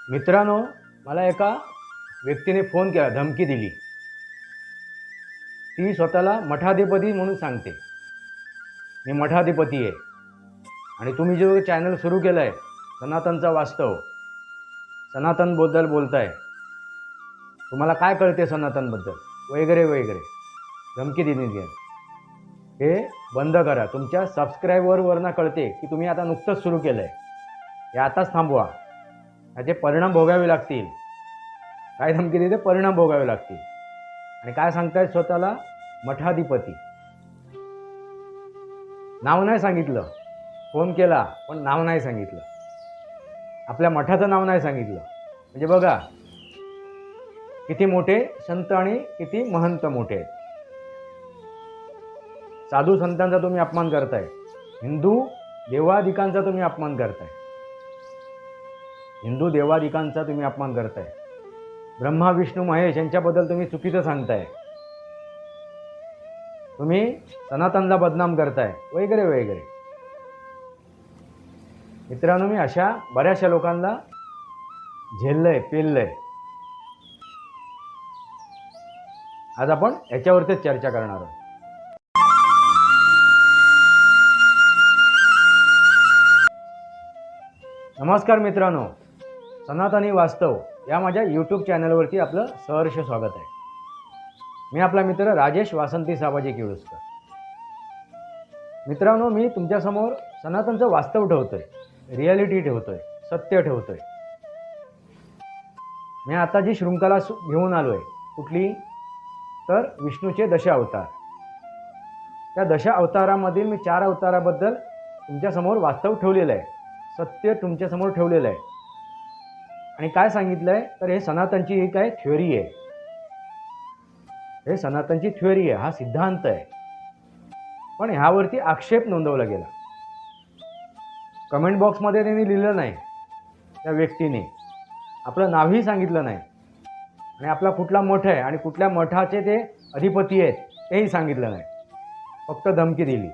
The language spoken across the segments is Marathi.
मित्रांनो, मला एका व्यक्तीने फोन केला, धमकी दिली. ती स्वतःला मठाधिपती म्हणून सांगते. मी मठाधिपती आहे आणि तुम्ही जो चॅनल सुरू केलं आहे सनातनचा वास्तव, सनातनबद्दल बोलताय, तुम्हाला काय कळते सनातनबद्दल वगैरे वगैरे धमकी दिली गेली. हे बंद करा. तुमच्या सबस्क्रायबरवरनं कळते की तुम्ही आता नुकतंच सुरू केलं आहे. हे आताच थांबवा. याचे परिणाम भोगावे लागतील. काय धमकी देते? परिणाम भोगावे लागतील. आणि काय सांगतायत स्वतःला? मठाधिपती. नाव नाही सांगितलं. फोन केला पण नाव नाही सांगितलं. आपल्या मठाचं नाव नाही सांगितलं. म्हणजे बघा किती मोठे संत आणि किती महंत मोठे आहेत. साधू संतांचा तुम्ही अपमान करताय. हिंदू देवाधिकांचा तुम्ही अपमान करताय. हिंदू देवाधिकांचा तुम्ही अपमान करताय. ब्रह्मा विष्णू महेश यांच्याबद्दल तुम्ही चुकीचं सांगताय. तुम्ही सनातनला बदनाम करताय वगैरे वगैरे. मित्रांनो, मी अशा बऱ्याचशा लोकांना झेललंय, पेललंय. आज आपण याच्यावरतीच चर्चा करणार आहोत. नमस्कार मित्रांनो, सनातनी वास्तव या माझ्या यूट्यूब चॅनलवरती आपलं सहर्ष स्वागत आहे. मी आपला मित्र राजेश वासंती साबाजी किळुसकर. मित्रांनो, मी तुमच्यासमोर सनातनचं वास्तव ठेवतोय, रिॲलिटी ठेवतोय, सत्य ठेवतोय. मी आता जी शृंखला घेऊन आलोय, कुठली तर विष्णूचे दशावतार. त्या दशावतारामधील मी 4 अवताराबद्दल तुमच्यासमोर वास्तव ठेवलेलं आहे, सत्य तुमच्यासमोर ठेवलेलं आहे. आणि काय सांगितलं आहे तर हे सनातनची एक काय थ्योरी आहे. हे सनातनची थ्योरी आहे, हा सिद्धांत आहे. पण ह्यावरती आक्षेप नोंदवला गेला. कमेंट बॉक्समध्ये त्यांनी लिहिलं नाही, त्या व्यक्तीने आपलं नावही सांगितलं नाही आणि आपला कुठला मठ आहे आणि कुठल्या मठाचे ते अधिपती आहेत तेही सांगितलं नाही. फक्त धमकी दिली.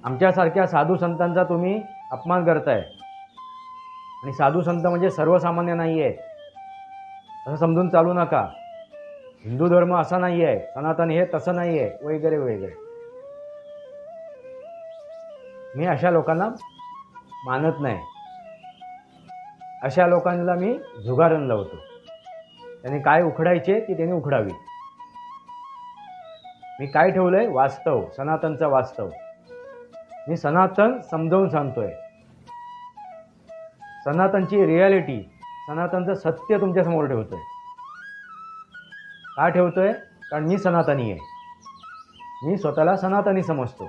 आमच्यासारख्या साधू संतांचा तुम्ही अपमान करताय. आणि साधू संत म्हणजे सर्वसामान्य नाही आहेत असं समजून चालू नका. हिंदू धर्म असा नाही आहे, सनातन हे तसं नाही आहे वगैरे वगैरे. मी अशा लोकांना मानत नाही. अशा लोकांना मी झुगारून लावतो. त्यांनी काय उखडायचे ती त्यांनी उखडावी. मी काय ठेवलंय? वास्तव, सनातनचा वास्तव. मी सनातन समजावून सांगतोय. सनातनची रिॲलिटी, सनातनचं सत्य तुमच्यासमोर ठेवतोय. का ठेवतोय? कारण मी सनातनी आहे. मी स्वतःला सनातनी समजतो.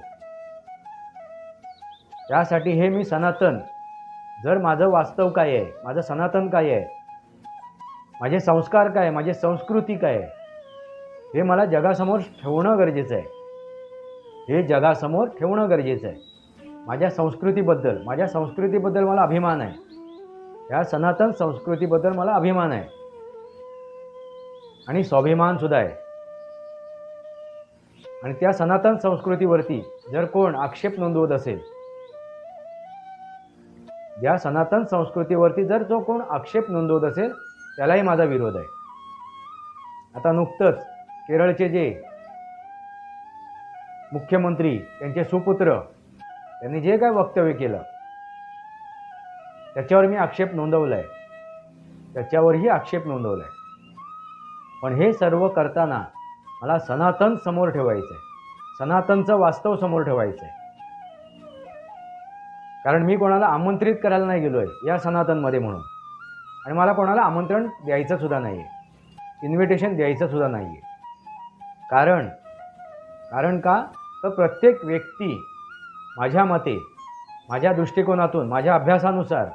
त्यासाठी हे मी सनातन, जर माझं वास्तव काय आहे, माझं सनातन काय आहे, माझे संस्कार काय आहे, माझी संस्कृती काय आहे, हे मला जगासमोर ठेवणं गरजेचं आहे. हे जगासमोर ठेवणं गरजेचं आहे. माझ्या संस्कृतीबद्दल मला अभिमान आहे. या सनातन संस्कृतीबद्दल मला अभिमान आहे आणि स्वाभिमान सुद्धा आहे. आणि त्या सनातन संस्कृतीवरती जर कोण आक्षेप नोंदवत असेल, या सनातन संस्कृतीवरती जर जो कोण आक्षेप नोंदवत असेल त्यालाही माझा विरोध आहे. आता नुकतंच केरळचे जे मुख्यमंत्री, त्यांचे सुपुत्र, त्यांनी जे काय वक्तव्य केलं त्याच्यावर मी आक्षेप नोंदवला आहे. त्याच्यावरही आक्षेप नोंदवला आहे. पण हे सर्व करताना मला सनातन समोर ठेवायचं आहे. सनातनचं वास्तव समोर ठेवायचं आहे. कारण मी कोणाला आमंत्रित करायला नाही गेलो आहे या सनातनमध्ये म्हणून. आणि मला कोणाला आमंत्रण द्यायचं सुद्धा नाही आहे, इन्व्हिटेशन द्यायचं सुद्धा नाही आहे. कारण का तर प्रत्येक व्यक्ती माझ्या मते, माझ्या दृष्टिकोनातून, माझ्या अभ्यासानुसार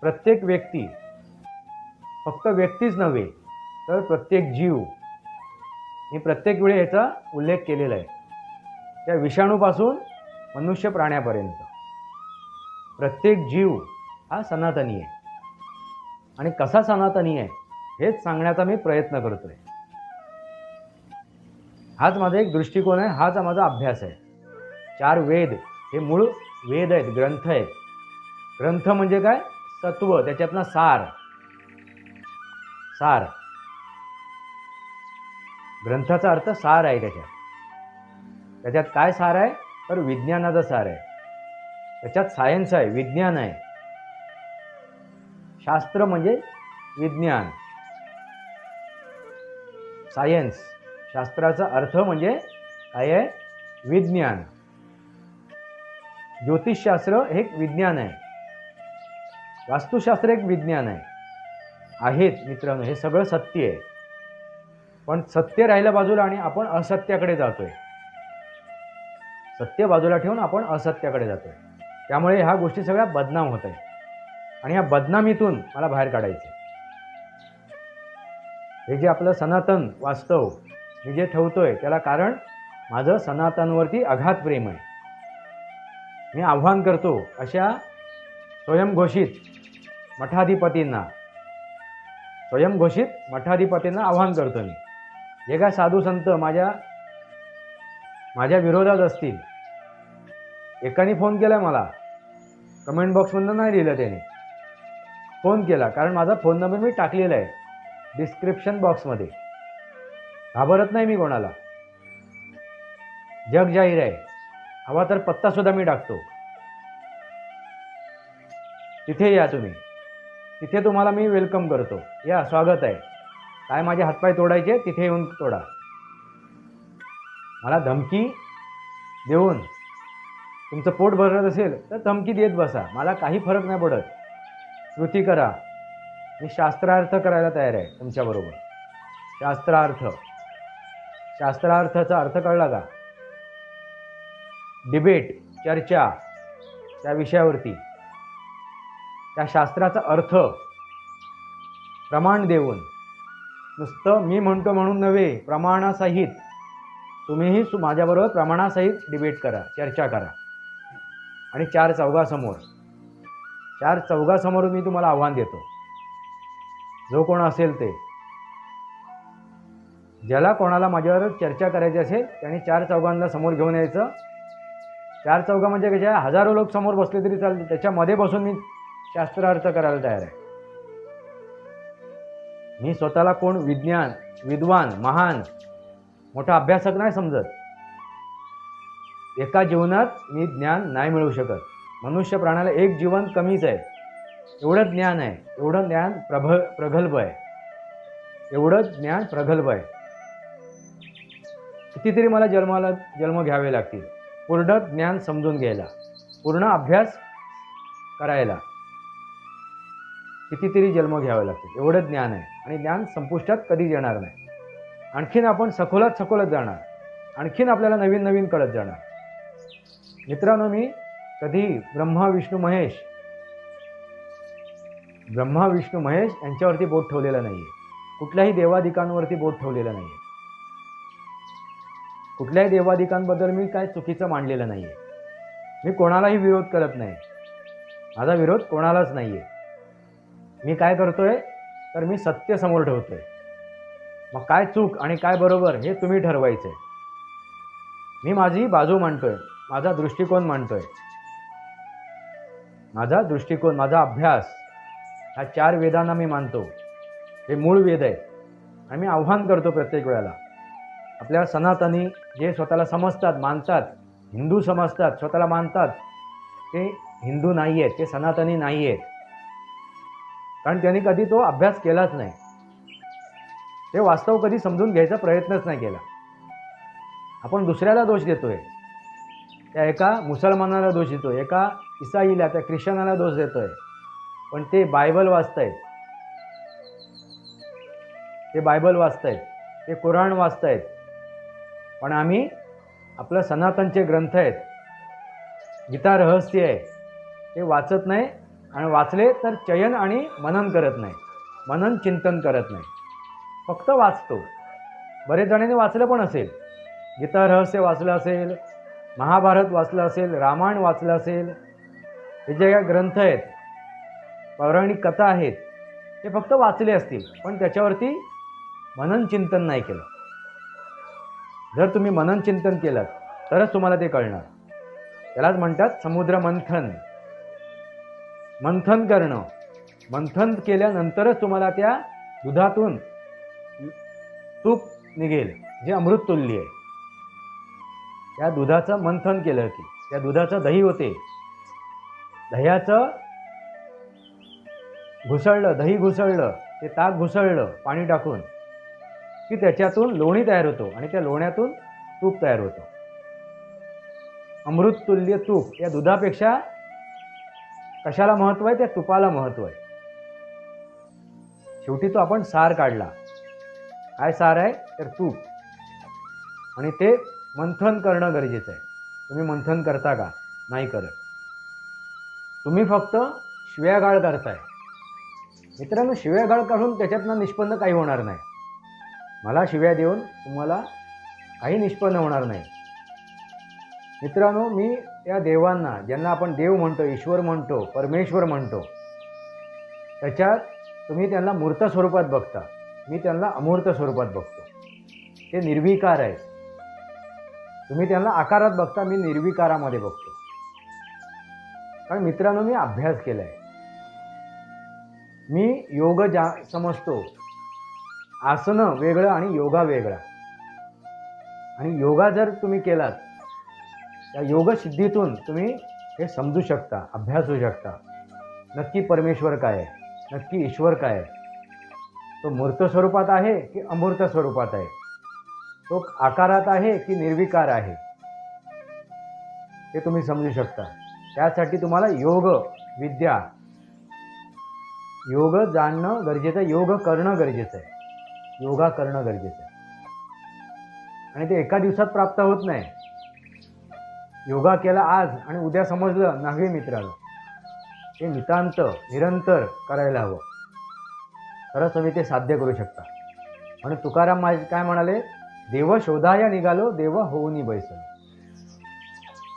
प्रत्येक व्यक्ती, फक्त व्यक्तीच नव्हे तर प्रत्येक जीव, मी प्रत्येक वेळी याचा उल्लेख केलेला आहे, त्या विषाणूपासून मनुष्य प्राण्यापर्यंत प्रत्येक जीव हा सनातनी आहे. आणि कसा सनातनी आहे हेच सांगण्याचा मी प्रयत्न करतोय. हाच माझा एक दृष्टिकोन आहे, हाच माझा अभ्यास आहे. 4 वेद हे मूळ वेद आहेत, ग्रंथ आहेत. ग्रंथ म्हणजे काय? सत्व, त्याच्यातनं सार. सार, ग्रंथाचा अर्थ सार आहे. त्याच्यात काय सार आहे? तर विज्ञानाचा सार आहे. त्याच्यात सायन्स आहे, विज्ञान आहे. शास्त्र म्हणजे विज्ञान, सायन्स. शास्त्राचा अर्थ म्हणजे काय आहे? विज्ञान. ज्योतिषशास्त्र हे एक विज्ञान आहे. वास्तुशास्त्र एक विज्ञान आहे. आहेत मित्रांनो, हे सगळं सत्य आहे. पण सत्य राहिलं बाजूला आणि आपण असत्याकडे जातोय. सत्य बाजूला ठेवून आपण असत्याकडे जातोय. त्यामुळे ह्या गोष्टी सगळ्या बदनाम होत आहेत. आणि ह्या बदनामीतून मला बाहेर काढायचं. हे जे आपलं सनातन वास्तव मी जे ठेवतोय त्याला कारण माझं सनातनवरती अगाध प्रेम आहे. मी आव्हान करतो अशा स्वयंघोषित मठाधिपतींना, आव्हान करतो मी. जे काय साधू संत माझ्या विरोधात असतील, एकाने फोन केला मला, कमेंट बॉक्समधून नाही लिहिलं त्याने, फोन केला. कारण माझा फोन नंबर मी टाकलेला आहे डिस्क्रिप्शन बॉक्समध्ये. घाबरत नाही मी कोणाला. जग जाहीर आहे. हवा तर पत्तासुद्धा मी टाकतो. तिथे या तुम्ही. तिथे तुम्हाला मी वेलकम करतो. या, स्वागत आहे. काय माझे हातपाय तोडायचे तिथे येऊन तोडा. मला धमकी देऊन तुमचं पोट भरत असेल तर धमकी देत बसा. मला काही फरक नाही पडत. कृती करा. मी शास्त्रार्थ करायला तयार आहे तुमच्याबरोबर. शास्त्रार्थाचा अर्थ कळला का? डिबेट, चर्चा त्या विषयावरती, त्या शास्त्राचा अर्थ प्रमाण देऊन, नुसतं मी म्हणतो म्हणून नव्हे, प्रमाणासहित तुम्हीही माझ्याबरोबर प्रमाणासहित डिबेट करा, चर्चा करा. आणि चार चौघासमोर मी तुम्हाला आव्हान देतो. जो कोण असेल ते, ज्याला कोणाला माझ्यावर चर्चा करायची असेल त्याने चार चौघांना समोर घेऊन यायचं. चार चौघा म्हणजे कशा? हजारो लोक समोर बसले तरी चालते. त्याच्यामध्ये बसून मी शास्त्रार्थ करायला तयार आहे. मी स्वतःला कोण विद्वान, महान, मोठा अभ्यासक नाही समजत. एका जीवनात मी ज्ञान नाही मिळवू शकत. मनुष्य प्राण्याला एक जीवन कमीच आहे. एवढं ज्ञान आहे. एवढं ज्ञान प्रगल्भ आहे. कितीतरी मला जन्म घ्यावे लागतील पूर्ण ज्ञान समजून घ्यायला, पूर्ण अभ्यास करायला. कितीतरी जन्म घ्यावे लागतील. एवढं ज्ञान आहे. आणि ज्ञान संपुष्टात कधीच येणार नाही. आणखीन आपण सखोलत जाणार. आणखीन आपल्याला नवीन कळत जाणार. मित्रांनो, मी कधी ब्रह्मा विष्णू महेश यांच्यावरती बोट ठेवलेलं नाही आहे. कुठल्याही देवादिकांवरती बोट ठेवलेलं नाही आहे. कुठल्याही देवादिकांबद्दल मी काय चुकीचं मांडलेलं नाही आहे. मी कोणालाही विरोध करत नाही. माझा विरोध कोणालाच नाही आहे. मी काय करतोय तर मी सत्य समोर ठेवतोय. मग काय चूक आणि काय बरोबर हे तुम्ही ठरवायचं आहे. मी माझी बाजू मांडतोय, माझा दृष्टिकोन मांडतोय. माझा अभ्यास ह्या चार वेदांना मी मानतो. हे मूळ वेद आहेत. आणि मी आव्हान करतो प्रत्येक वेळेला, आपल्या सनातनी जे स्वतःला समजतात, मानतात, हिंदू समजतात, स्वतःला मानतात, ते हिंदू नाही आहेत, ते सनातनी नाही आहेत. कारण त्यांनी कधी तो अभ्यास केलाच नाही. ते वास्तव कधी समजून घ्यायचा प्रयत्नच नाही केला. आपण दुसऱ्याला दोष देतोय. त्या एका मुसलमानाला दोष देतोय, एका ईसाईला, त्या ख्रिश्चनाला दोष देतोय. पण ते बायबल वाचतायत, ते कुराण वाचतायत. पण आम्ही आपलं सनातनचे ग्रंथ आहेत, गीता रहस्य आहे, ते वाचत नाही. आणि वाचले तर चयन आणि मनन करत नाही, मनन चिंतन करत नाही, फक्त वाचतो. बरेच जणांनी वाचलं पण असेल, गीता रहस्य वाचलं असेल, महाभारत वाचलं असेल, रामायण वाचलं असेल. हे जे ग्रंथ आहेत, पौराणिक कथा आहेत, ते फक्त वाचले असतील, पण त्याच्यावरती मनन चिंतन नाही केलं. जर तुम्ही मनन चिंतन केलं तरच तुम्हाला ते कळणार. त्यालाच म्हणतात समुद्र मंथन. मंथन करणं. मंथन केल्यानंतरच तुम्हाला त्या दुधातून तूप निघेल, जे अमृततुल्य आहे. त्या दुधाचं मंथन केलं की त्या दुधाचं दही होते. दह्याचं घुसळलं, दही घुसळलं, ते ताक घुसळलं पाणी टाकून की त्याच्यातून लोणी तयार होतो आणि त्या लोण्यातून तूप तयार होतं. अमृततुल्य तूप. या दुधापेक्षा कशाला महत्त्व आहे? त्या तुपाला महत्त्व आहे. शेवटी तो आपण सार काढला. काय सार आहे? तर तूप. आणि ते मंथन करणं गरजेचं आहे. तुम्ही मंथन करता का? नाही करत. तुम्ही फक्त शिव्यागाळ करताय. मित्रांनो, शिव्यागाळ काढून त्याच्यातनं निष्पन्न काही होणार नाही. मला शिव्या देऊन तुम्हाला काही निष्पन्न होणार नाही. मित्रांनो, मी त्या देवांना, ज्यांना आपण देव म्हणतो, ईश्वर म्हणतो, परमेश्वर म्हणतो, त्याच्यात तुम्ही त्यांना मूर्त स्वरूपात बघता. मी त्यांना अमूर्त स्वरूपात बघतो. ते निर्विकार आहेत. तुम्ही त्यांना आकारात बघता, मी निर्विकारामध्ये बघतो. कारण मित्रांनो, मी अभ्यास केला आहे. मी योग समजतो. आसनं वेगळं आणि योगा वेगळा. आणि योगा जर तुम्ही केलात, त्या योगसिद्धीतून तुम्ही हे समजू शकता, अभ्यासू शकता. नक्की परमेश्वर काय आहे? नक्की ईश्वर काय आहे? तो मूर्त स्वरूपात आहे की अमूर्त स्वरूपात आहे? तो आकारात आहे की निर्विकार आहे? ते तुम्ही समजू शकता. त्यासाठी तुम्हाला योग विद्या, योग जाणणं गरजेचं आहे. योग करणं गरजेचं आहे. योगा करणं गरजेचं आहे. आणि ते एका दिवसात प्राप्त होत नाही. योगा केला आज आणि उद्या समजलं नाही मित्रांनो. ते नितांत निरंतर करायला हवं. तरच तुम्ही ते साध्य करू शकता. म्हणून तुकाराम काय म्हणाले? देव शोधाया निघालो, देव होऊनी बैसलो.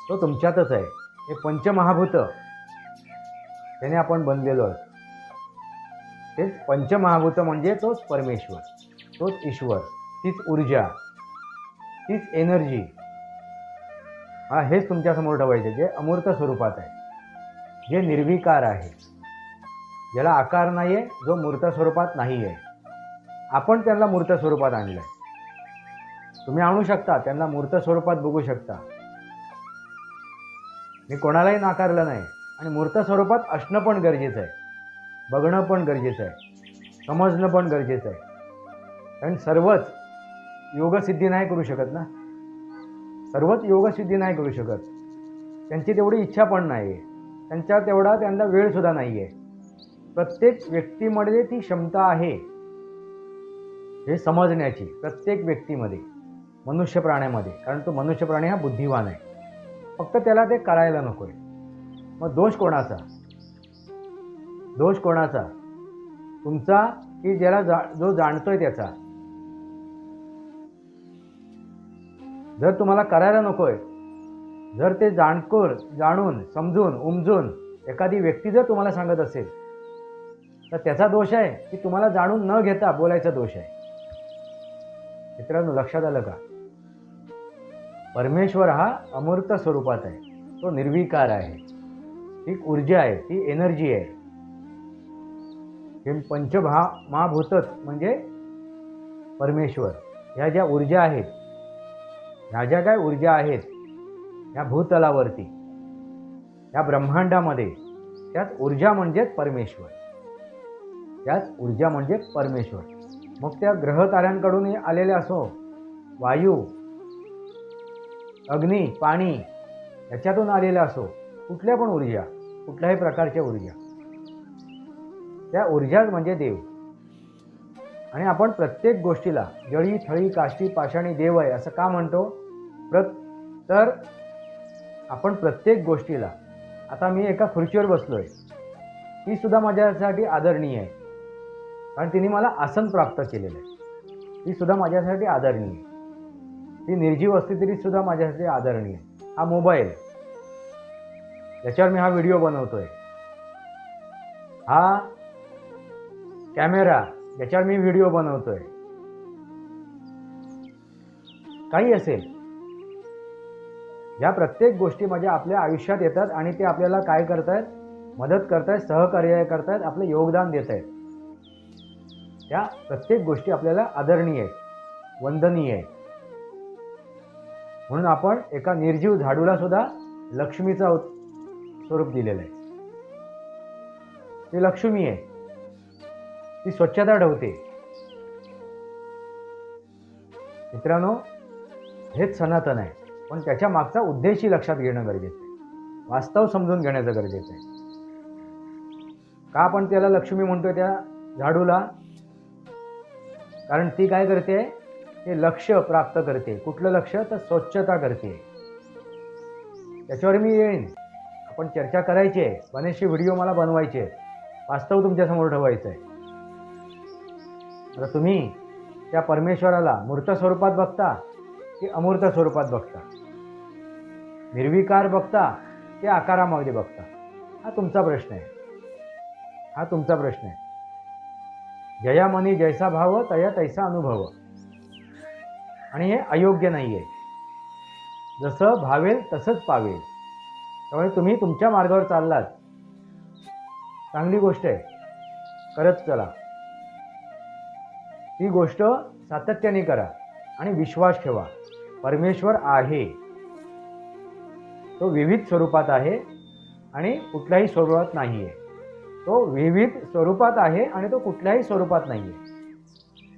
तो तुमच्यातच आहे. हे पंचमहाभूत त्याने आपण बनलेलो आहोत. तेच पंचमहाभूत म्हणजे तोच परमेश्वर, तोच ईश्वर, तीच ऊर्जा, तीच एनर्जी. हेच तुमच्यासमोर ठेवायचे, जे अमूर्त स्वरूपात आहे, जे निर्विकार आहे, ज्याला आकार नाही आहे, जो मूर्त स्वरूपात नाही आहे. आपण त्यांना मूर्त स्वरूपात आणलं आहे. तुम्ही आणू शकता, त्यांना मूर्त स्वरूपात बघू शकता. मी कोणालाही नाकारलं नाही. आणि मूर्त स्वरूपात असणं पण गरजेचं आहे, बघणं पण गरजेचं आहे, समजणं पण गरजेचं आहे. कारण सर्वच योगसिद्धी नाही करू शकत ना. सर्वच योगसिद्धी नाही करू शकत. त्यांची तेवढी इच्छा पण नाही आहे. त्यांच्या तेवढा त्यांना वेळसुद्धा नाही आहे. प्रत्येक व्यक्तीमध्ये ती क्षमता आहे हे समजण्याची, प्रत्येक व्यक्तीमध्ये, मनुष्य प्राण्यामध्ये. कारण तो मनुष्य प्राणी हा बुद्धिवान आहे. फक्त त्याला ते करायला नको आहे. मग दोष कोणाचा? दोष कोणाचा? तुमचा की ज्याला जो जाणतोय त्याचा? जर तुम्हाला करायला नकोय, जर ते जाणून समजून उमजून एखादी व्यक्ती जर तुम्हाला सांगत असेल, तर त्याचा दोष आहे की तुम्हाला जाणून न घेता बोलायचा दोष आहे? मित्रांनो, लक्षात आलं का? परमेश्वर हा अमूर्त स्वरूपात आहे. तो निर्विकार आहे. ती ऊर्जा आहे, ती एनर्जी आहे. हे महाभूतच म्हणजे परमेश्वर. ह्या ज्या ऊर्जा आहेत, ह्या ज्या काय ऊर्जा आहेत ह्या भूतलावरती, ह्या ब्रह्मांडामध्ये, त्याच ऊर्जा म्हणजेच परमेश्वर. त्याच ऊर्जा म्हणजे परमेश्वर. मग त्या ग्रहताऱ्यांकडून आलेले असो, वायू, अग्नी, पाणी, याच्यातून आलेला असो, कुठल्या पण ऊर्जा, कुठल्याही प्रकारच्या ऊर्जा, त्या ऊर्जाच म्हणजे देव. आणि आपण प्रत्येक गोष्टीला जळी थळी काष्टी पाषाणी देव आहे असं का म्हणतो? तर आपण प्रत्येक गोष्टीला, आता मी एका खुर्चीवर बसलोय, ती सुद्धा माझ्यासाठी आदरणीय आहे. कारण तिने मला आसन प्राप्त केलेलं आहे. ती सुद्धा माझ्यासाठी आदरणीय आहे. ती निर्जीव असली तरी सुद्धा माझ्यासाठी आदरणीय आहे. हा मोबाईल, ज्याच्यावर मी हा व्हिडिओ बनवतोय, हा कॅमेरा, ज्याच्यावर मी व्हिडिओ बनवतोय, काही असेल, या प्रत्येक गोष्टी माझ्या आपल्या आयुष्यात येतात आणि ते आपल्याला काय करतायत? मदत करतायत, सहकार्य करतायत, आपलं योगदान देत आहेत, त्या प्रत्येक गोष्टी आपल्याला आदरणीय आहेत, वंदनीय आहेत. म्हणून आपण एका निर्जीव झाडूला सुद्धा लक्ष्मीचा स्वरूप दिलेलं आहे. ती लक्ष्मी आहे, ती स्वच्छता ठेवते. मित्रांनो, हेच सनातन आहे, पण त्याच्या मागचा उद्देशही लक्षात घेणं गरजेचं आहे, वास्तव समजून घेण्याचं गरजेचं आहे. का आपण त्याला लक्ष्मी म्हणतोय त्या झाडूला? कारण ती काय करते, ते लक्ष्य प्राप्त करते. कुठलं लक्ष्य? तर स्वच्छता करते. त्याच्यावर मी येईन, आपण चर्चा करायची आहे, बरेचसे व्हिडिओ मला बनवायचे आहेत, वास्तव तुमच्यासमोर ठेवायचं आहे. आता तुम्ही त्या परमेश्वराला मूर्त स्वरूपात बघता की अमूर्त स्वरूपात बघता? निर्विकार बघता की आकारामध्ये बघता? हा तुमचा प्रश्न आहे, हा तुमचा प्रश्न आहे. जया मनी जैसा भाव तया तैसा अनुभव. आणि हे अयोग्य नाही आहे. जसं भावेल तसंच पावेल. त्यामुळे तुम्ही तुमच्या मार्गावर चाललात, चांगली गोष्ट आहे, करत चला. ती गोष्ट सातत्याने करा आणि विश्वास ठेवा. परमेश्वर आहे, तो विविध स्वरूपात आहे आणि कुठल्याही स्वरूपात नाही आहे. तो विविध स्वरूपात आहे आणि तो कुठल्याही स्वरूपात नाही आहे.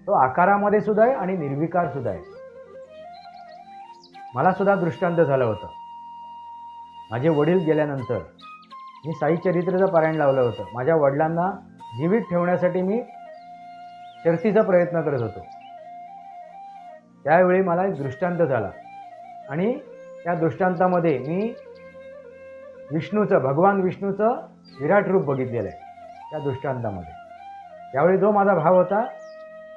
तो आकारामध्ये सुद्धा आहे आणि निर्विकार सुद्धा आहे. मला सुद्धा दृष्टांत झालं होतं. माझे वडील गेल्यानंतर मी साई चरित्राचं पारायण लावलं होतं. माझ्या वडिलांना जीवित ठेवण्यासाठी मी शर्थीचा प्रयत्न करत होतो. त्यावेळी मला एक दृष्टांत झाला आणि त्या दृष्टांतामध्ये मी भगवान विष्णूचं विराट रूप बघितलेलं आहे त्या दृष्टांतामध्ये. त्यावेळी जो माझा भाव होता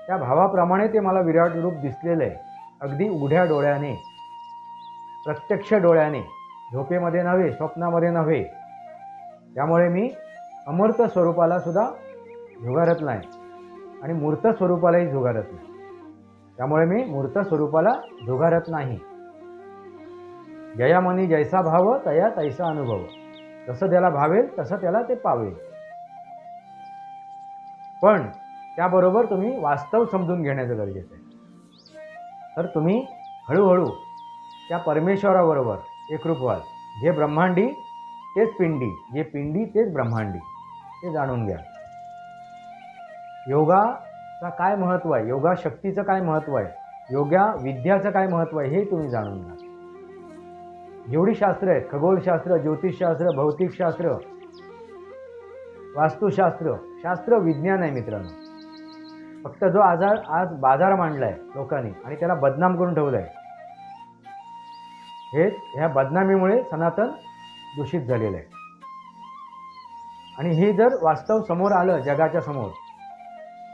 त्या भावाप्रमाणे ते मला विराट रूप दिसलेलं आहे, अगदी उघड्या डोळ्याने, प्रत्यक्ष डोळ्याने, झोपेमध्ये नव्हे, स्वप्नामध्ये नव्हे. त्यामुळे मी अमूर्त स्वरूपाला सुद्धा झुगारत नाही आणि मूर्त स्वरूपालाही झुगारत नाही. त्यामुळे मी मूर्त स्वरूपाला झुगारत नाही. जयामनी जैसा भाव तया तैसा अनुभव. जसं त्याला भावेल तसं त्याला ते पावेल. पण त्याबरोबर तुम्ही वास्तव समजून घेण्याचं गरजेचं आहे. तर तुम्ही हळूहळू त्या परमेश्वराबरोबर एकरूप व्हाल. जे ब्रह्मांडी तेच पिंडी, जे पिंडी तेच ब्रह्मांडी, ते जाणून घ्या. योगाचा काय महत्त्व आहे, योगा शक्तीचं काय महत्त्व आहे, योगा विद्याचं काय महत्त्व आहे, हे तुम्ही जाणून घ्या. जेवढी शास्त्र आहेत, खगोलशास्त्र, ज्योतिषशास्त्र, भौतिकशास्त्र, वास्तुशास्त्र, शास्त्र विज्ञान आहे मित्रांनो. फक्त जो आज बाजार मांडलाय लोकांनी आणि त्याला बदनाम करून ठेवलाय, ह्या बदनामीमुळे सनातन दूषित झालेलं आहे. आणि हे जर वास्तव समोर आलं जगाच्या समोर,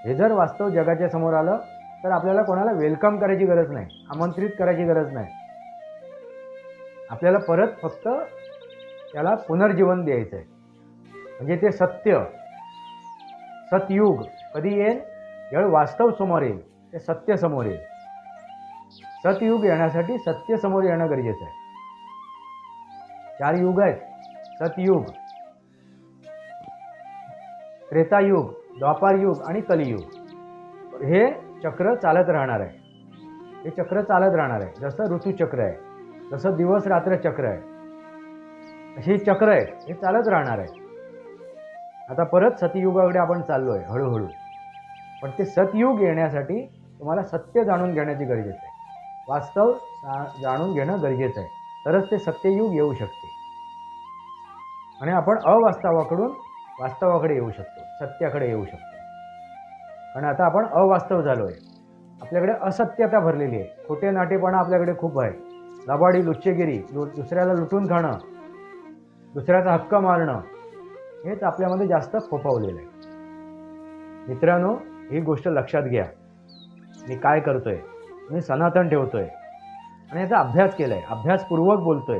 हे जर वास्तव जगाच्या समोर आलं तर आपल्याला कोणाला वेलकम करायची गरज नाही, आमंत्रित करायची गरज नाही. आपल्याला परत फक्त त्याला पुनर्जीवन द्यायचं आहे. म्हणजे ते सतयुग कधी येईल, ज्यावेळी वास्तव समोर येईल, ते सत्य समोर येईल. सतयुग येण्यासाठी सत्य समोर येणं गरजेचं आहे. 4 युग आहेत, सतयुग, त्रेतायुग, द्वापारयुग आणि कलियुग. हे चक्र चालत राहणार आहे. हे चक्र चालत राहणार आहे. जसं ऋतुचक्र आहे, जसं दिवस रात्र चक्र आहे, अशी चक्र आहे, हे चालत राहणार आहे. आता परत सतयुगाकडे आपण चाललो आहे हळूहळू. पण ते सतयुग येण्यासाठी तुम्हाला सत्य जाणून घेण्याची गरजेचं आहे. वास्तव जाणून घेणं गरजेचं आहे, तरच ते सत्ययुग येऊ शकते. आणि आपण अवास्तवाकडून वास्तवाकडे येऊ शकतो, सत्याकडे येऊ शकतो. आणि आता आपण अवास्तव झालो आहे. आपल्याकडे असत्यता भरलेली आहे, खोटे नाटेपणा आपल्याकडे खूप आहे. लबाडी, लुच्चेगिरी, दुसऱ्याला लुटून खाणं, दुसऱ्याचा हक्क मारणं, हेच आपल्यामध्ये जास्त फोफावलेलं आहे. मित्रांनो, ही गोष्ट लक्षात घ्या. मी काय करतोय, मी सनातन ठेवतोय आणि याचा अभ्यास केलाय, अभ्यासपूर्वक बोलतोय.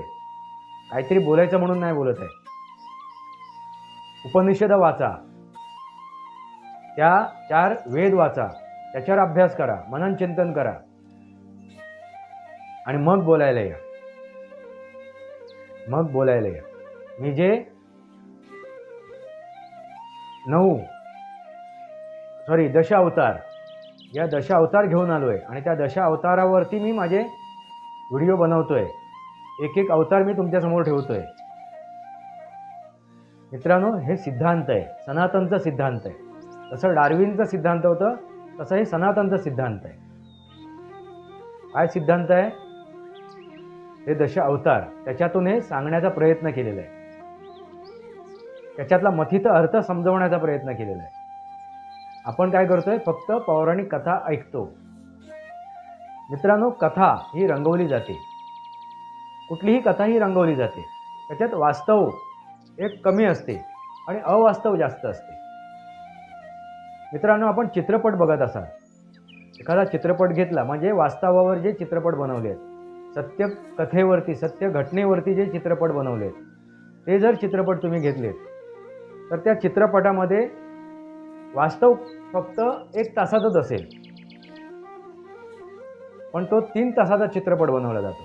काहीतरी बोलायचं म्हणून नाही बोलत आहे. उपनिषद वाचा, त्या 4 वेद वाचा, त्याच्यावर अभ्यास करा, मनन चिंतन करा आणि मग बोलायला या. मग बोलायला या. मी जे दश अवतार, या दश अवतार घेऊन आलो आहे आणि त्या दश अवतारावरती मी माझे व्हिडिओ बनवतोय. एक एक अवतार मी तुमच्यासमोर ठेवतोय. मित्रांनो, हे सिद्धांत आहे, सनातनचा सिद्धांत आहे. जसं डार्विनचा सिद्धांत होतं तसं हे सनातनचा सिद्धांत आहे. काय सिद्धांत आहे? हे दश अवतार, त्याच्यातून हे सांगण्याचा प्रयत्न केलेला आहे. त्याच्यातला मथित अर्थ समजवण्याचा प्रयत्न केलेला आहे. आपण काय करतोय? फक्त पौराणिक कथा ऐकतो. मित्रांनो, कथा ही रंगवली जाते. कुठलीही कथा ही रंगवली जाते. त्याच्यात वास्तव एक कमी असते आणि अवास्तव जास्त असते. मित्रांनो, आपण चित्रपट बघत असाल, एखादा चित्रपट घेतला म्हणजे वास्तवावर जे चित्रपट बनवले आहेत, सत्य कथेवरती, सत्य घटनेवरती जे चित्रपट बनवले आहेत, ते जर चित्रपट तुम्ही घेतलेत तर त्या चित्रपटामध्ये वास्तव फक्त 1 तासातच असेल, पण तो 3 तासाचा चित्रपट बनवला जातो.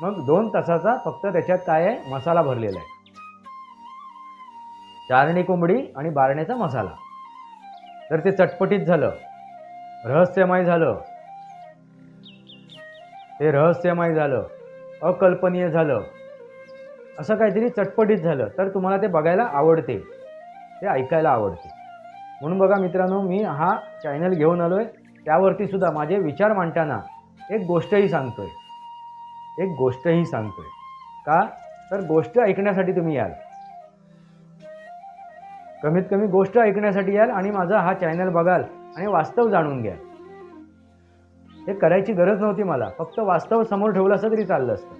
मग 2 तासाचा फक्त त्याच्यात काय आहे? मसाला भरलेला आहे. चारणी कोंबडी आणि बारण्याचा मसाला. तर ते चटपटीत झालं, रहस्यमय झालं, ते रहस्यमय झालं, अकल्पनीय झालं, असं काहीतरी चटपटीत झालं तर तुम्हाला ते बघायला आवडते, ते ऐकायला आवडते. म्हणून बघा मित्रांनो, मी हा चॅनल घेऊन आलोय, त्यावरती सुद्धा माझे विचार मांडताना एक गोष्टही सांगतोय. का? तर गोष्ट ऐकण्यासाठी तुम्ही याल. कमीत कमी गोष्ट ऐकण्यासाठी याल आणि माझा हा चॅनल बघाल आणि वास्तव जाणून घ्याल. हे करायची गरज नव्हती मला, फक्त वास्तव समोर ठेवलं असतं तरी चाललं असतं.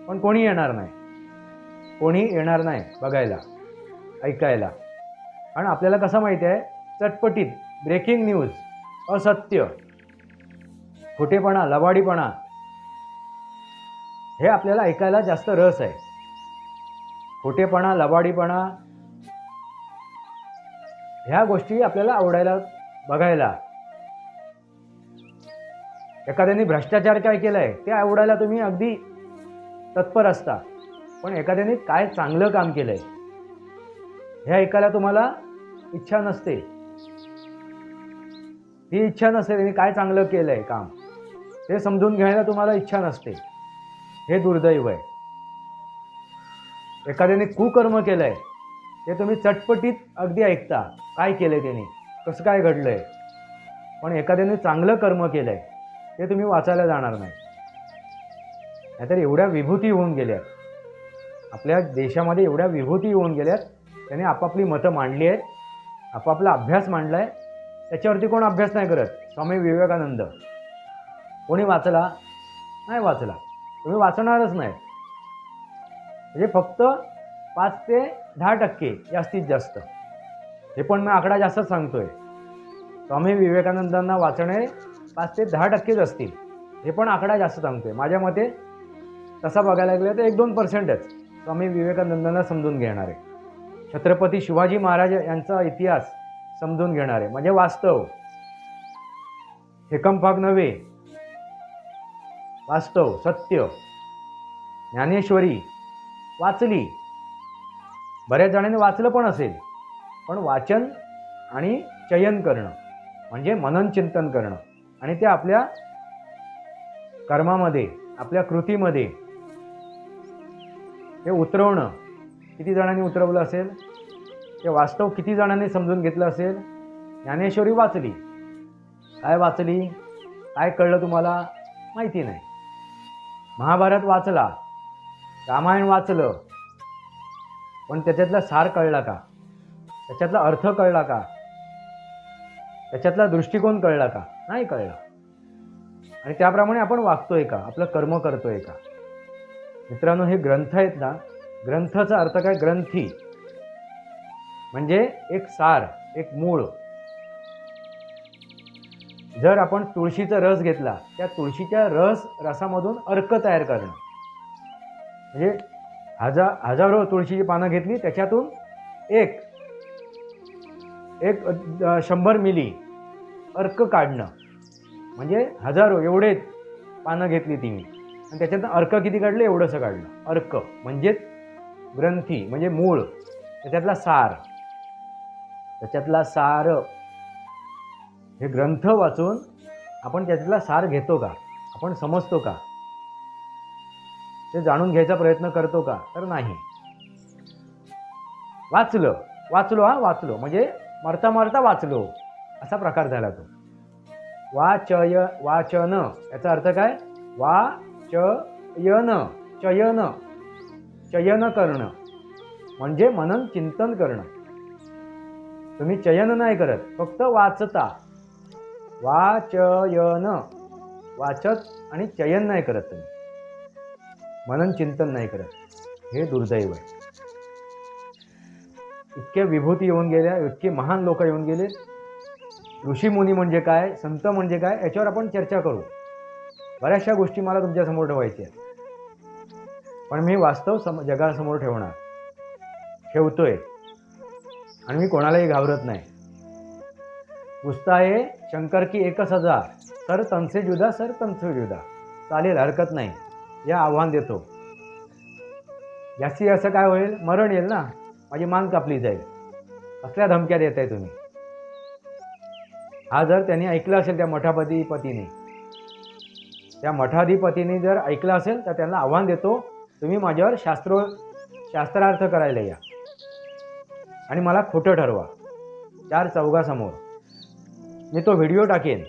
पण कोणी येणार नाही बघायला, ऐकायला. आणि आपल्याला कसं माहिती आहे? चटपटीत, ब्रेकिंग न्यूज, असत्य, खोटेपणा, लबाडीपणा, हे आपल्याला ऐकायला जास्त रस आहे. खोटेपणा, लबाडीपणा, ह्या गोष्टी आपल्याला आवडायला, बघायला. एखाद्याने भ्रष्टाचार काय केलाय ते आवडायला तुम्ही अगदी तत्पर असता, पण एखाद्याने काय चांगलं काम केलंय हे ऐकायला तुम्हाला इच्छा नसते. ही इच्छा नसते, त्यांनी काय चांगलं केलंय काम ते समजून घ्यायला तुम्हाला इच्छा नसते. हे दुर्दैव आहे. एखाद्याने कुकर्म केलंय ते तुम्ही चटपटीत अगदी ऐकता, काय केलंय त्याने, कसं काय घडलंय. पण एखाद्याने चांगलं कर्म केलंय ते तुम्ही वाचायला जाणार नाही. नाहीतर एवढ्या विभूती होऊन गेल्यात आपल्या देशामध्ये, एवढ्या विभूती होऊन गेल्यात. त्याने आपापली मतं मांडली आहेत, आपापला अभ्यास मांडला आहे. त्याच्यावरती कोण अभ्यास नाही करत. स्वामी विवेकानंद कोणी वाचला? नाही वाचला. तुम्ही वाचणारच नाही. म्हणजे फक्त 5 ते 10% जास्तीत जास्त. हे पण मी आकडा जास्तच सांगतोय. स्वामी विवेकानंदांना वाचणे 5 ते 10%च असतील. हे पण आकडा जास्त सांगतोय. माझ्या मते तसा बघायला गेलं तर 1-2%च स्वामी विवेकानंदांना समजून घेणारे, छत्रपती शिवाजी महाराज यांचा इतिहास समजून घेणारे, म्हणजे वास्तव, हेकमफाक नव्हे, वास्तव, सत्य. ज्ञानेश्वरी वाचली, बऱ्याच जणांनी वाचलं पण असेल, पण वाचन आणि चयन करणं म्हणजे मनन चिंतन करणं आणि ते आपल्या कर्मामध्ये, आपल्या कृतीमध्ये ते उतरवणं. किती जणांनी उतरवलं असेल? ते वास्तव किती जणांनी समजून घेतलं असेल? ज्ञानेश्वरी वाचली, काय वाचली, काय कळलं तुम्हाला? माहिती नाही. महाभारत वाचला, रामायण वाचलं, पण त्याच्यातला सार कळला का? त्याच्यातला अर्थ कळला का? त्याच्यातला दृष्टिकोन कळला का? नाही कळला. आणि त्याप्रमाणे आपण वागतोय का? आपलं कर्म करतोय का? मित्रांनो, हे ग्रंथ आहेत ना, ग्रंथाचा अर्थ काय? ग्रंथी म्हणजे एक सार, एक मूळ. जर आपण तुळशीचा रस घेतला, त्या तुळशीच्या रसामधून अर्क तयार करणं म्हणजे हजारो तुळशीची पानं घेतली, त्याच्यातून एक 100 मिली अर्क काढणं म्हणजे हजारो, एवढे पानं घेतली ती मी आणि त्याच्यातून अर्क किती काढले? एवढंसं काढलं. अर्क म्हणजे ग्रंथी म्हणजे मूळ, त्याच्यातला सार. त्याच्यातला सार, हे ग्रंथ वाचून आपण त्याच्यातला सार घेतो का, आपण समजतो का, ते जाणून घ्यायचा प्रयत्न करतो का, तर नाही. वाचलो म्हणजे मरता मरता वाचलो असा प्रकार झाला तो. वाचन याचा अर्थ काय, चयन करणं म्हणजे मनन चिंतन करणं. तुम्ही चयन नाही करत, फक्त वाचता. वाचत आणि चयन नाही करत, तुम्ही मनन चिंतन नाही करत. हे दुर्दैव आहे. इतके विभूती येऊन गेल्या, इतके महान लोक येऊन गेले. ऋषीमुनी म्हणजे काय, संत म्हणजे काय, याच्यावर आपण चर्चा करू. बऱ्याचशा गोष्टी मला तुमच्यासमोर ठेवायच्या, पण मी वास्तव जगासमोर ठेवतोय आणि मी कोणालाही घाबरत नाही. पुसता है शंकर की एक सजा, सर तनसे जुदा, सर तनसे जुदा. चालेल, हरकत नाही, या आव्हान देतो. जास्तीत जास्त काय होईल, मरण येईल ना, माझी मान कापली जाईल. असल्या धमक्या देत आहे तुम्ही. हा जर त्यांनी ऐकलं असेल, त्या मठाधिपतीने, त्या मठाधिपतीने जर ऐकलं असेल, तर त्यांना आव्हान देतो, तुम्ही माझ्यावर शास्त्रार्थ करायला या आणि मला खोटं ठरवा 4 चौघासमोर. मी तो व्हिडिओ टाकेन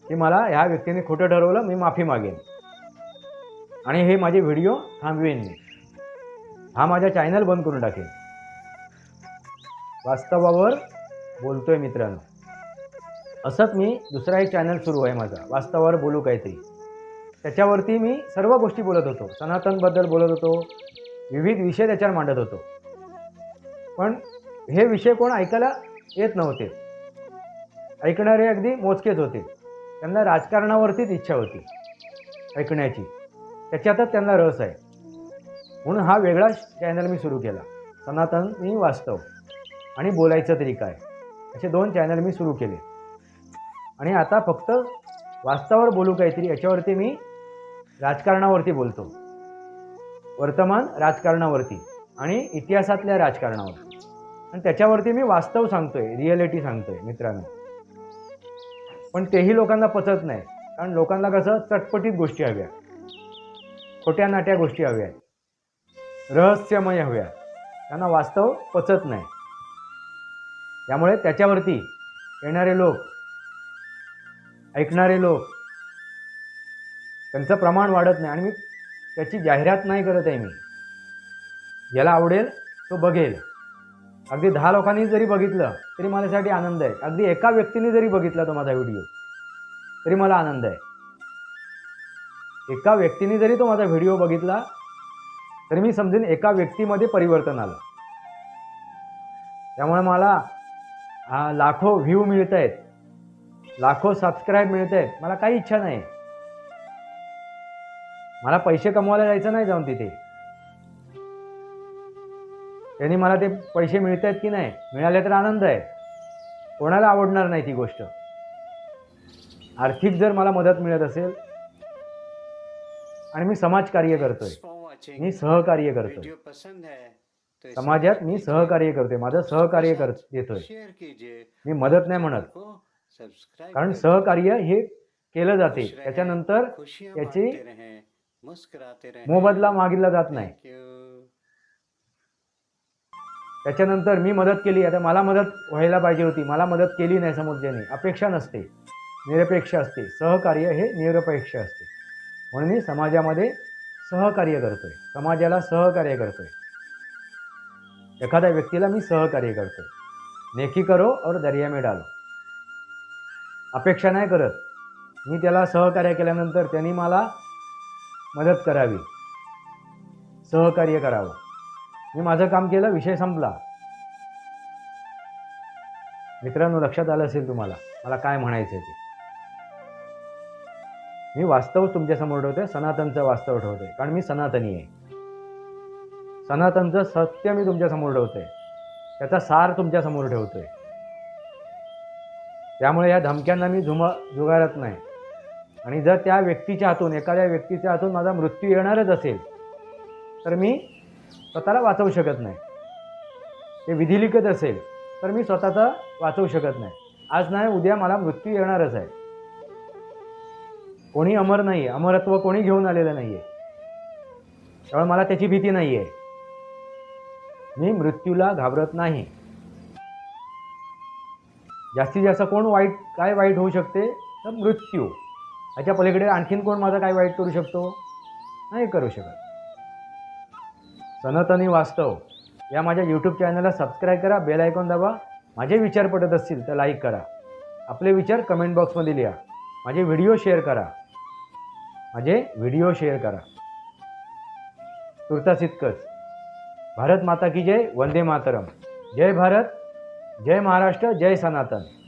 की मला ह्या व्यक्तीने खोटं ठरवलं, मी माफी मागेन आणि हे माझे व्हिडिओ थांबवेन मी. हा माझा चॅनल बंद करून टाकेन. वास्तवावर बोलतोय मित्रांनो. असंच मी दुसरा एक चॅनल सुरू आहे माझा, वास्तवावर बोलू काहीतरी. त्याच्यावरती मी सर्व गोष्टी बोलत होतो, सनातनबद्दल बोलत होतो, विविध विषय त्याच्यावर मांडत होतो. पण हे विषय कोण ऐकायला येत नव्हते. ऐकणारे अगदी मोजकेच होते. त्यांना राजकारणावरतीच इच्छा होती ऐकण्याची, त्याच्यातच त्यांना रस आहे. म्हणून हा वेगळा चॅनल मी सुरू केला, सनातन मी वास्तव आणि बोलायचं तरी काय, असे 2 चॅनल मी सुरू केले. आणि आता फक्त वास्तवावर बोलू काहीतरी याच्यावरती मी राजकारणावरती बोलतो, वर्तमान राजकारणावरती आणि इतिहासातल्या राजकारणावरती. आणि त्याच्यावरती मी वास्तव सांगतोय, रिॲलिटी सांगतोय मित्रांनो. पण तेही लोकांना पचत नाही, कारण लोकांना कसं चटपटीत गोष्टी हव्या, खोट्या नाट्या गोष्टी हव्या, रहस्यमय हव्या. त्यांना वास्तव पचत नाही. त्यामुळे त्याच्यावरती येणारे लोक, ऐकणारे लोक, त्यांचं प्रमाण वाढत नाही. आणि मी त्याची जाहिरात नाही करत आहे. मी ज्याला आवडेल तो बघेल. अगदी 10 लोकांनी जरी बघितलं तरी माझ्यासाठी आनंद आहे. अगदी एका व्यक्तीने जरी बघितला तो माझा व्हिडिओ तरी मला आनंद आहे. एका व्यक्तीने जरी तो माझा व्हिडिओ बघितला तरी मी समजेन एका व्यक्तीमध्ये परिवर्तन आलं. त्यामुळे मला लाखो व्ह्यू मिळत आहेत, लाखो सबस्क्राईब मिळत आहेत. मला काही इच्छा नाही. मला पैसे कमवायला जायचं नाही जाऊन तिथे. त्यांनी मला ते पैसे मिळत आहेत की नाही, मिळाले तर आनंद आहे. कोणाला आवडणार नाही ती गोष्ट. आर्थिक जर मला मदत मिळत असेल आणि मी समाजकार्य करतोय, मी सहकार्य करतोय, समाजात मी सहकार्य करतोय, माझं सहकार्य देतोय. मी मदत नाही म्हणत, कारण सहकार्य हे केलं जाते, त्याच्यानंतर त्याची मोबदला मागितला जात नाही. त्याच्यानंतर मी मदत केली, आता मला मदत व्हायला पाहिजे होती, मला मदत केली नाही समोरच्याने, अपेक्षा नसते, निरपेक्ष असते. सहकार्य हे निरपेक्ष असते. म्हणून मी समाजामध्ये सहकार्य करतोय, समाजाला सहकार्य करतोय, एखाद्या व्यक्तीला मी सहकार्य करतोय. नेकी करो और दरिया में डालो. अपेक्षा नाही करत. मी त्याला सहकार्य केल्यानंतर त्यांनी मला मदत करावी, सहकार्य करावं. मी माझं काम केलं, विषय संपला. मित्रांनो, लक्षात आलं असेल तुम्हाला मला काय म्हणायचं ते. मी वास्तव तुमच्यासमोर ठेवतोय, सनातनचं वास्तव ठेवतोय, कारण मी सनातनी आहे. सनातनचं सत्य मी तुमच्यासमोर ठेवतोय, त्याचा सार तुमच्यासमोर ठेवतोय. त्यामुळे या धमक्यांना मी झुगारत नाही. आणि जर त्या व्यक्तीच्या हातून, एखाद्या व्यक्तीच्या हातून माझा मृत्यू येणारच असेल तर मी स्वतःला वाचवू शकत नाही. ते विधिलिखित असेल तर मी स्वतःचा वाचवू शकत नाही. आज नाही उद्या मला मृत्यू येणारच आहे. कोणी अमर नाही आहे, अमरत्व कोणी घेऊन आलेलं नाही आहे. त्यामुळे मला त्याची भीती नाही आहे. मी मृत्यूला घाबरत नाही. जास्तीत जास्त काय वाईट होऊ शकते तर मृत्यू. ह्याच्या पलीकडे आणखीन कोण माझं काय वाईट करू शकतो? नाही करू शकत. सनातनी वास्तव या माझ्या यूट्यूब चॅनलला सबस्क्राईब करा, बेल आयकॉन दाबा. माझे विचार पटत असतील तर लाईक करा. आपले विचार कमेंट बॉक्समध्ये लिहा. माझे व्हिडिओ शेअर करा. तुर्तास इतकंच. भारत माता की जय. वंदे मातरम. जय भारत, जय महाराष्ट्र, जय सनातन.